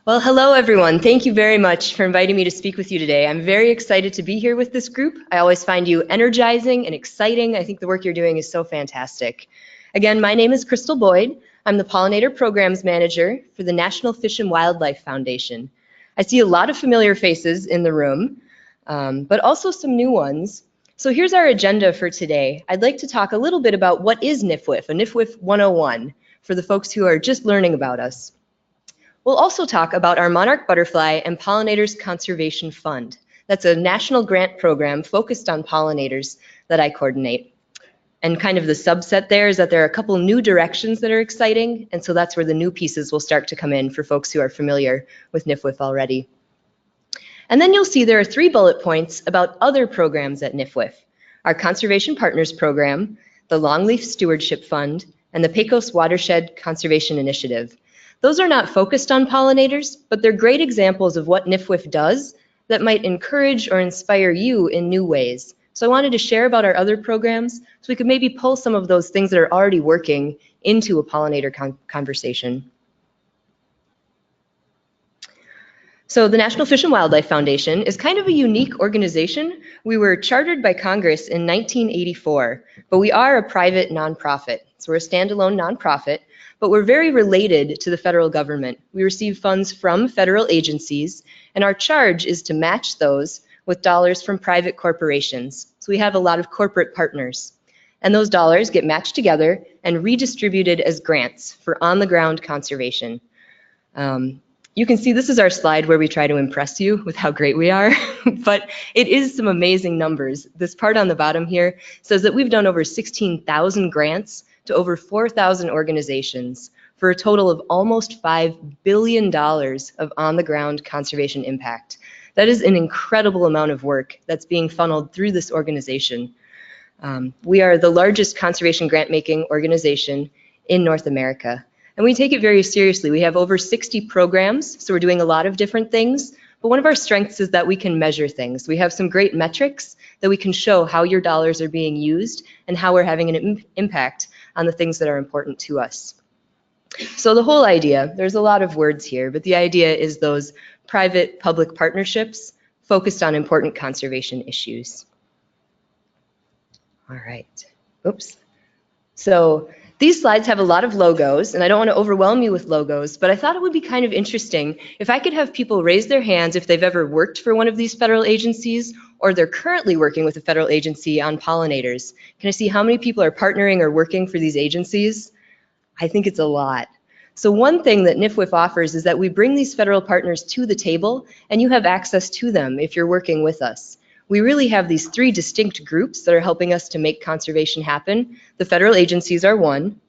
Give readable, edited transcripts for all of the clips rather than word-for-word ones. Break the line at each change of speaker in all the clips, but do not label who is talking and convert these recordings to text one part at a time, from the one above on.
Well, hello everyone. Thank you very much for inviting me to speak with you today. I'm very excited to be here with this group. I always find you energizing and exciting. I think the work you're doing is so fantastic. Again, my name is Crystal Boyd. I'm the Pollinator Programs Manager for the National Fish and Wildlife Foundation. I see a lot of familiar faces in the room, but also some new ones. So here's our agenda for today. I'd like to talk a little bit about what is NFWF, a NFWF 101, for the folks who are just learning about us. We'll also talk about our Monarch Butterfly and Pollinators Conservation Fund. That's a national grant program focused on pollinators that I coordinate. And kind of the subset there is that there are a couple new directions that are exciting, and so that's where the new pieces will start to come in for folks who are familiar with NFWF already. And then you'll see there are 3 bullet points about other programs at NFWF: our Conservation Partners Program, the Longleaf Stewardship Fund, and the Pecos Watershed Conservation Initiative. Those are not focused on pollinators, but they're great examples of what NFWF does that might encourage or inspire you in new ways. So I wanted to share about our other programs so we could maybe pull some of those things that are already working into a pollinator conversation. So the National Fish and Wildlife Foundation is kind of a unique organization. We were chartered by Congress in 1984, but we are a private nonprofit. So we're a standalone nonprofit, but we're very related to the federal government. We receive funds from federal agencies, and our charge is to match those with dollars from private corporations. So we have a lot of corporate partners. And those dollars get matched together and redistributed as grants for on-the-ground conservation. You can see this is our slide where we try to impress you with how great we are, but it is some amazing numbers. This part on the bottom here says that we've done over 16,000 grants to over 4,000 organizations for a total of almost $5 billion of on-the-ground conservation impact. That is an incredible amount of work that's being funneled through this organization. We are the largest conservation grant-making organization in North America. And we take it very seriously. We have over 60 programs, so we're doing a lot of different things. But one of our strengths is that we can measure things. We have some great metrics that we can show how your dollars are being used and how we're having an impact on the things that are important to us. So the whole idea, there's a lot of words here, but the idea is those private-public partnerships focused on important conservation issues. All right. Oops. So these slides have a lot of logos, and I don't want to overwhelm you with logos, but I thought it would be kind of interesting if I could have people raise their hands if they've ever worked for one of these federal agencies or they're currently working with a federal agency on pollinators. Can I see how many people are partnering or working for these agencies? I think it's a lot. So one thing that NFWF offers is that we bring these federal partners to the table, and you have access to them if you're working with us. We really have these 3 distinct groups that are helping us to make conservation happen. The federal agencies are one,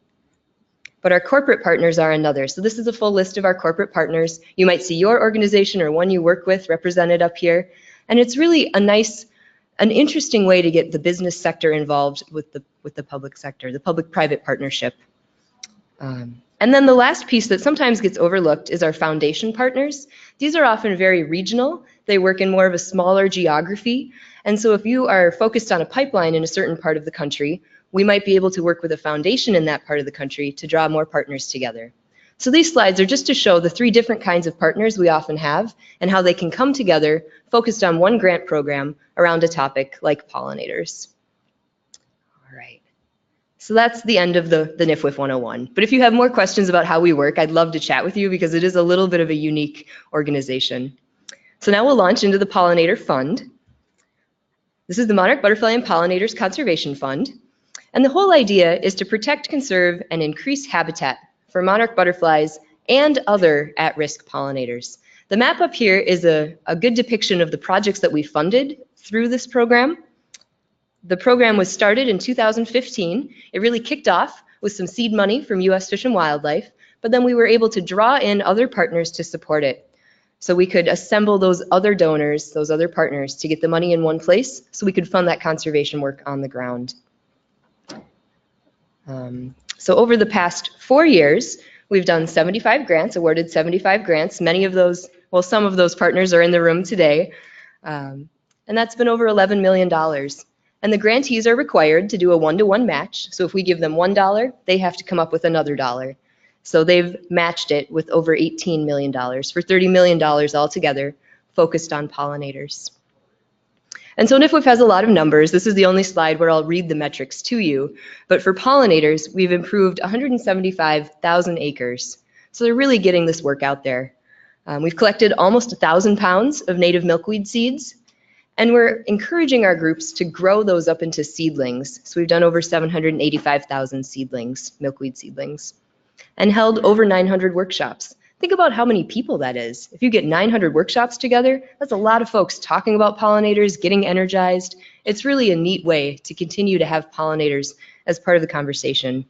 but our corporate partners are another. So this is a full list of our corporate partners. You might see your organization or one you work with represented up here. And it's really an interesting way to get the business sector involved with the public sector, the public-private partnership. And then the last piece that sometimes gets overlooked is our foundation partners. These are often very regional. They work in more of a smaller geography. And so if you are focused on a pipeline in a certain part of the country, we might be able to work with a foundation in that part of the country to draw more partners together. So these slides are just to show the 3 different kinds of partners we often have and how they can come together focused on one grant program around a topic like pollinators. All right. So that's the end of the NFWF 101. But if you have more questions about how we work, I'd love to chat with you because it is a little bit of a unique organization. So now we'll launch into the Pollinator Fund. This is the Monarch Butterfly and Pollinators Conservation Fund. And the whole idea is to protect, conserve, and increase habitat for monarch butterflies and other at-risk pollinators. The map up here is a good depiction of the projects that we funded through this program. The program was started in 2015. It really kicked off with some seed money from U.S. Fish and Wildlife, but then we were able to draw in other partners to support it. So we could assemble those other donors, those other partners, to get the money in one place so we could fund that conservation work on the ground. So over the past 4 years, we've done 75 grants, awarded 75 grants. Many of those, well, some of those partners are in the room today. And that's been over $11 million. And the grantees are required to do a 1-to-1 match. So if we give them $1, they have to come up with another $1. So they've matched it with over $18 million for $30 million altogether, focused on pollinators. And so NFWF has a lot of numbers. This is the only slide where I'll read the metrics to you. But for pollinators, we've improved 175,000 acres. So they're really getting this work out there. We've collected almost 1,000 pounds of native milkweed seeds, and we're encouraging our groups to grow those up into seedlings. So we've done over 785,000 seedlings, milkweed seedlings, and held over 900 workshops. Think about how many people that is. If you get 900 workshops together, that's a lot of folks talking about pollinators, getting energized. It's really a neat way to continue to have pollinators as part of the conversation.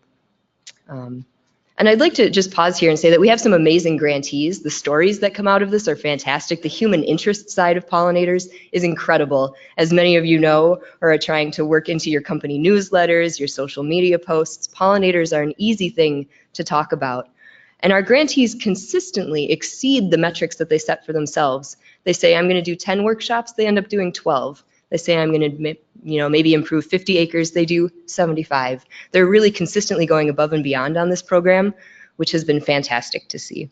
And I'd like to just pause here and say that we have some amazing grantees. The stories that come out of this are fantastic. The human interest side of pollinators is incredible. As many of you know or are trying to work into your company newsletters, your social media posts, pollinators are an easy thing to talk about. And our grantees consistently exceed the metrics that they set for themselves. They say, I'm going to do 10 workshops, they end up doing 12. They say, I'm going to maybe improve 50 acres, they do 75. They're really consistently going above and beyond on this program, which has been fantastic to see.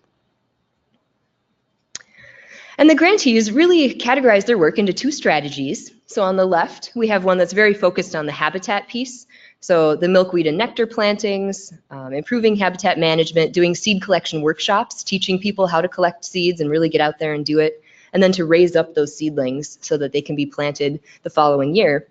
And the grantees really categorize their work into two strategies. So on the left, we have one that's very focused on the habitat piece. So the milkweed and nectar plantings, improving habitat management, doing seed collection workshops, teaching people how to collect seeds and really get out there and do it, and then to raise up those seedlings so that they can be planted the following year.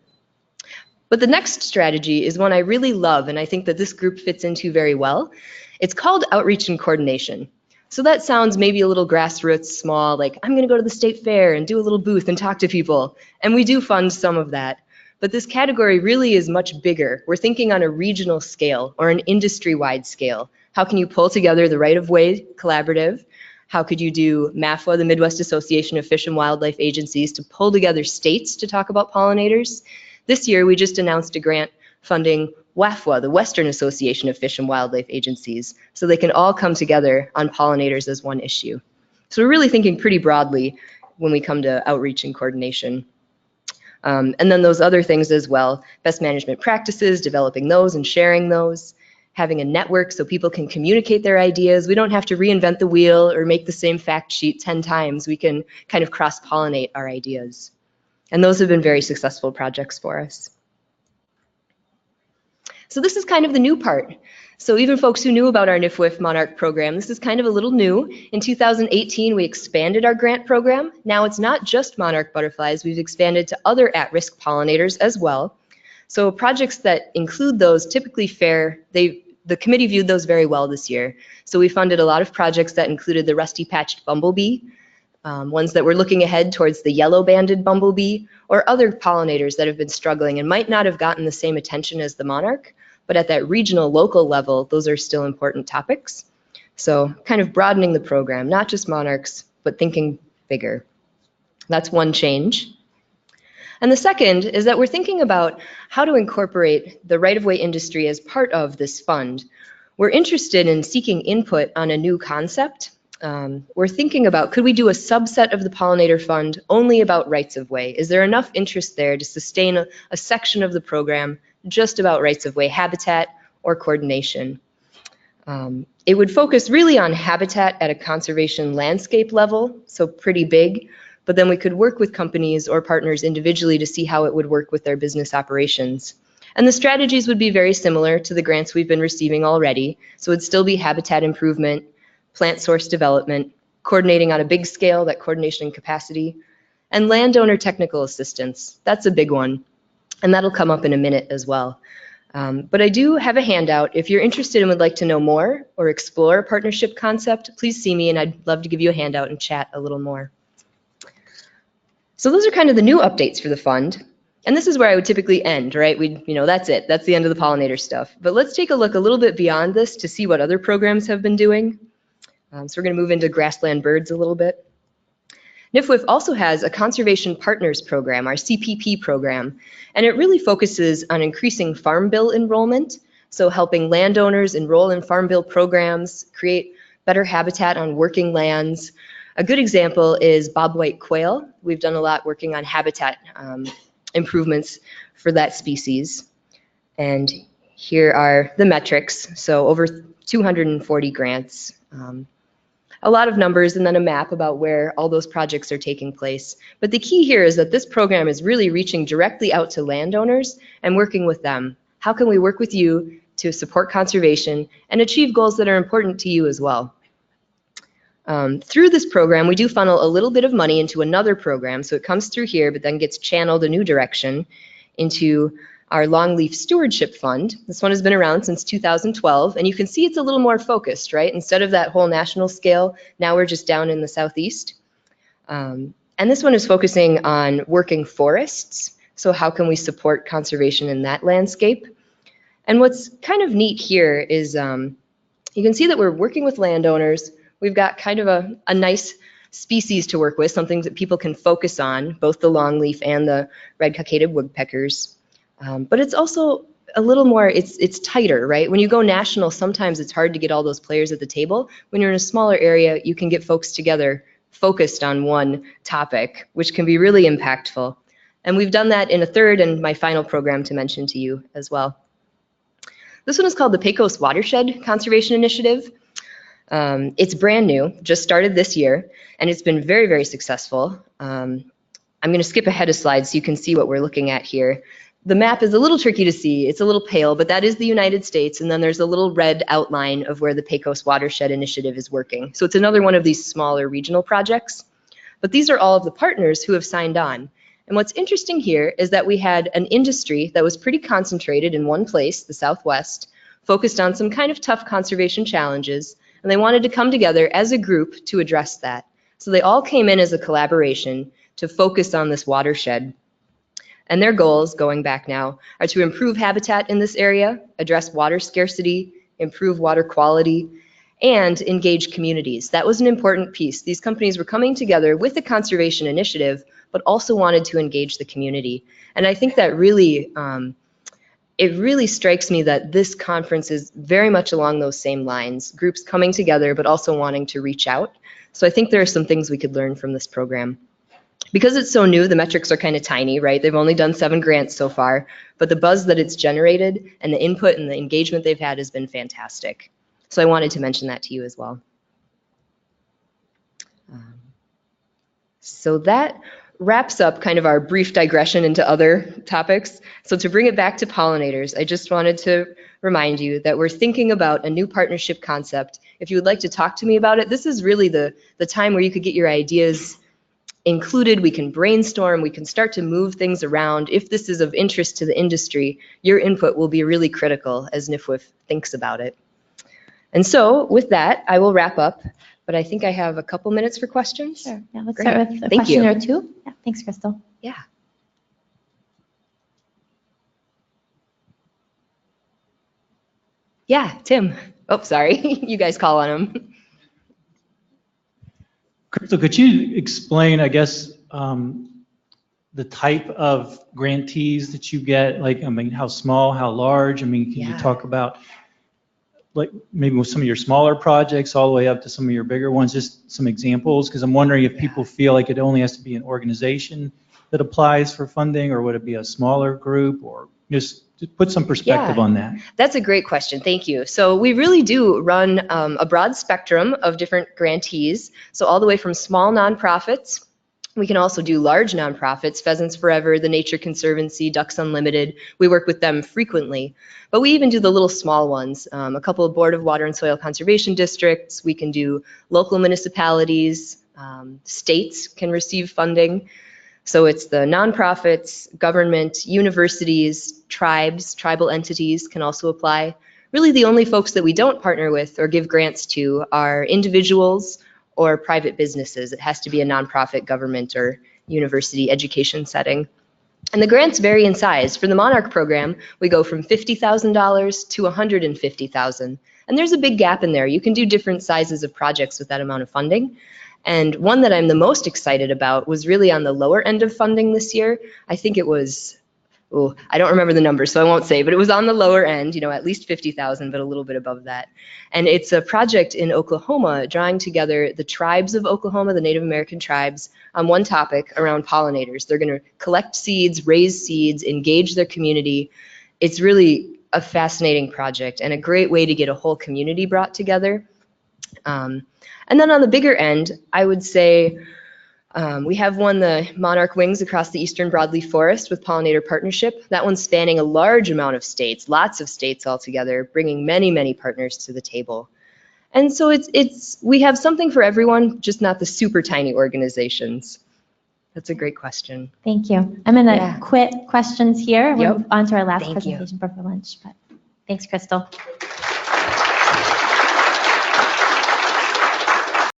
But the next strategy is one I really love, and I think that this group fits into very well. It's called outreach and coordination. So that sounds maybe a little grassroots, small, like I'm going to go to the state fair and do a little booth and talk to people. And we do fund some of that. But this category really is much bigger. We're thinking on a regional scale or an industry-wide scale. How can you pull together the RightofWay collaborative? How could you do MAFWA, the Midwest Association of Fish and Wildlife Agencies, to pull together states to talk about pollinators? This year, we just announced a grant funding WAFWA, the Western Association of Fish and Wildlife Agencies, so they can all come together on pollinators as one issue. So we're really thinking pretty broadly when we come to outreach and coordination. And then those other things as well, best management practices, developing those and sharing those, having a network so people can communicate their ideas. We don't have to reinvent the wheel or make the same fact sheet 10 times. We can kind of cross-pollinate our ideas. And those have been very successful projects for us. So this is kind of the new part. So even folks who knew about our NFWF Monarch program, this is kind of a little new. In 2018, we expanded our grant program. Now it's not just monarch butterflies. We've expanded to other at-risk pollinators as well. So projects that include those typically fare, the committee viewed those very well this year. So we funded a lot of projects that included the rusty-patched bumblebee, ones that were looking ahead towards the yellow-banded bumblebee, or other pollinators that have been struggling and might not have gotten the same attention as the monarch, but at that regional, local level, those are still important topics. So kind of broadening the program, not just monarchs, but thinking bigger. That's one change. And the second is that we're thinking about how to incorporate the right-of-way industry as part of this fund. We're interested in seeking input on a new concept. We're thinking about, could we do a subset of the pollinator fund only about rights-of-way? Is there enough interest there to sustain a section of the program just about rights-of-way habitat or coordination? It would focus really on habitat at a conservation landscape level, so pretty big, but then we could work with companies or partners individually to see how it would work with their business operations. And the strategies would be very similar to the grants we've been receiving already, so it'd still be habitat improvement, plant source development, coordinating on a big scale, that coordination and capacity, and landowner technical assistance. That's a big one, and that'll come up in a minute as well. But I do have a handout. If you're interested and would like to know more or explore a partnership concept, please see me, and I'd love to give you a handout and chat a little more. So those are kind of the new updates for the fund. And this is where I would typically end, right? That's it. That's the end of the pollinator stuff. But let's take a look a little bit beyond this to see what other programs have been doing. So we're going to move into grassland birds a little bit. NFWF also has a Conservation Partners Program, our CPP program, and it really focuses on increasing farm bill enrollment, so helping landowners enroll in farm bill programs, create better habitat on working lands. A good example is bobwhite quail. We've done a lot working on habitat improvements for that species. And here are the metrics. So over 240 grants. A lot of numbers and then a map about where all those projects are taking place. But the key here is that this program is really reaching directly out to landowners and working with them. How can we work with you to support conservation and achieve goals that are important to you as well? Through this program, we do funnel a little bit of money into another program, so it comes through here, but then gets channeled a new direction into our Longleaf Stewardship Fund. This one has been around since 2012, and you can see it's a little more focused, right? Instead of that whole national scale, now we're just down in the southeast. And this one is focusing on working forests, so how can we support conservation in that landscape? And what's kind of neat here is you can see that we're working with landowners. We've got kind of a nice species to work with, something that people can focus on, both the longleaf and the red-cockaded woodpeckers. But it's also a little more, it's tighter, right? When you go national, sometimes it's hard to get all those players at the table. When you're in a smaller area, you can get folks together focused on one topic, which can be really impactful. And we've done that in a third and my final program to mention to you as well. This one is called the Pecos Watershed Conservation Initiative. It's brand new, just started this year, and it's been very, very successful. I'm going to skip ahead a slide so you can see what we're looking at here. The map is a little tricky to see. It's a little pale, but that is the United States, and then there's a little red outline of where the Pecos Watershed Initiative is working. So it's another one of these smaller regional projects. But these are all of the partners who have signed on. And what's interesting here is that we had an industry that was pretty concentrated in one place, the Southwest, focused on some kind of tough conservation challenges, and they wanted to come together as a group to address that. So they all came in as a collaboration to focus on this watershed. And their goals, going back now, are to improve habitat in this area, address water scarcity, improve water quality, and engage communities. That was an important piece. These companies were coming together with a conservation initiative, but also wanted to engage the community. And I think that really, it really strikes me that this conference is very much along those same lines, groups coming together, but also wanting to reach out. So I think there are some things we could learn from this program. Because it's so new, the metrics are kind of tiny, right? They've only done 7 grants so far, but the buzz that it's generated and the input and the engagement they've had has been fantastic. So I wanted to mention that to you as well. So that wraps up kind of our brief digression into other topics. So to bring it back to pollinators, I just wanted to remind you that we're thinking about a new partnership concept. If you would like to talk to me about it, this is really the time where you could get your ideas included. We can brainstorm, we can start to move things around. If this is of interest to the industry, your input will be really critical as NFWF thinks about it. And so with that, I will wrap up, but I think I have a couple minutes for questions.
Sure, yeah, let's
Great.
start with a
Thank
question
you.
or two. Yeah, thanks, Crystal.
Yeah. Yeah, Tim. Oh, sorry. You guys call on him.
Crystal, could you explain, I guess, the type of grantees that you get? Like, I mean, how small, how large? I mean, can you talk about, like, maybe with some of your smaller projects all the way up to some of your bigger ones, just some examples? Because I'm wondering if people feel like it only has to be an organization that applies for funding, or would it be a smaller group, or just put some perspective on that.
That's a great question. Thank you. So we really do run a broad spectrum of different grantees. So all the way from small nonprofits. We can also do large nonprofits, Pheasants Forever, the Nature Conservancy, Ducks Unlimited. We work with them frequently. But we even do the little small ones, a couple of Board of Water and Soil Conservation districts. We can do local municipalities, states can receive funding. So it's the nonprofits, government, universities, tribes, tribal entities can also apply. Really the only folks that we don't partner with or give grants to are individuals or private businesses. It has to be a nonprofit, government, or university education setting. And the grants vary in size. For the Monarch program, we go from $50,000 to $150,000. And there's a big gap in there. You can do different sizes of projects with that amount of funding. And one that I'm the most excited about was really on the lower end of funding this year. I think it was, I don't remember the number, so I won't say, but it was on the lower end, at least 50,000, but a little bit above that. And it's a project in Oklahoma drawing together the tribes of Oklahoma, the Native American tribes, on one topic around pollinators. They're going to collect seeds, raise seeds, engage their community. It's really a fascinating project and a great way to get a whole community brought together. And then on the bigger end, I would say we have won the Monarch Wings across the eastern broadleaf forest with Pollinator Partnership. That one's spanning a large amount of states, lots of states altogether, bringing many, many partners to the table. And so we have something for everyone, just not the super tiny organizations. That's a great question.
Thank you. I'm going to quit questions here. We'll move on to our last
Thank
presentation before lunch. But thanks, Crystal.